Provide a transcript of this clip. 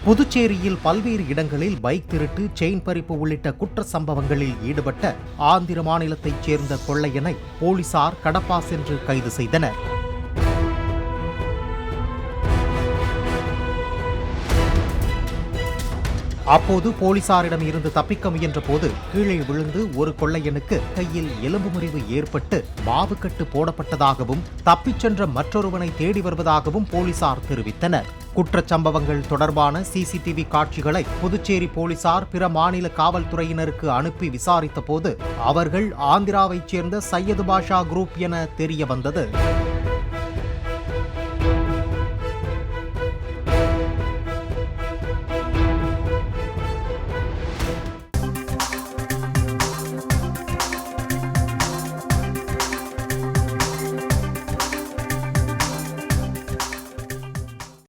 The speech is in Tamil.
புதுச்சேரியில் பல்வேறு இடங்களில் பைக் திருட்டு, செயின் பறிப்பு உள்ளிட்ட குற்ற சம்பவங்களில் ஈடுபட்ட ஆந்திர மாநிலத்தைச் சேர்ந்த கொள்ளையனை போலீசார் கடப்பா சென்று கைது செய்தனர். அப்போது போலீசாரிடம் இருந்து தப்பிக்க முயன்ற போது கீழே விழுந்து ஒரு கொள்ளையனுக்கு கையில் எலும்பு முறிவு ஏற்பட்டு மாவுக்கட்டு போடப்பட்டதாகவும் தப்பிச் சென்ற மற்றொருவனை தேடி வருவதாகவும் போலீசார் தெரிவித்தனர். குற்றச்சம்பவங்கள் தொடர்பான சிசிடிவி காட்சிகளை புதுச்சேரி போலீசார் பிற மாநில காவல்துறையினருக்கு அனுப்பி விசாரித்த போது அவர்கள் ஆந்திராவைச் சேர்ந்த சையது பாஷா குரூப் என தெரிய வந்தது.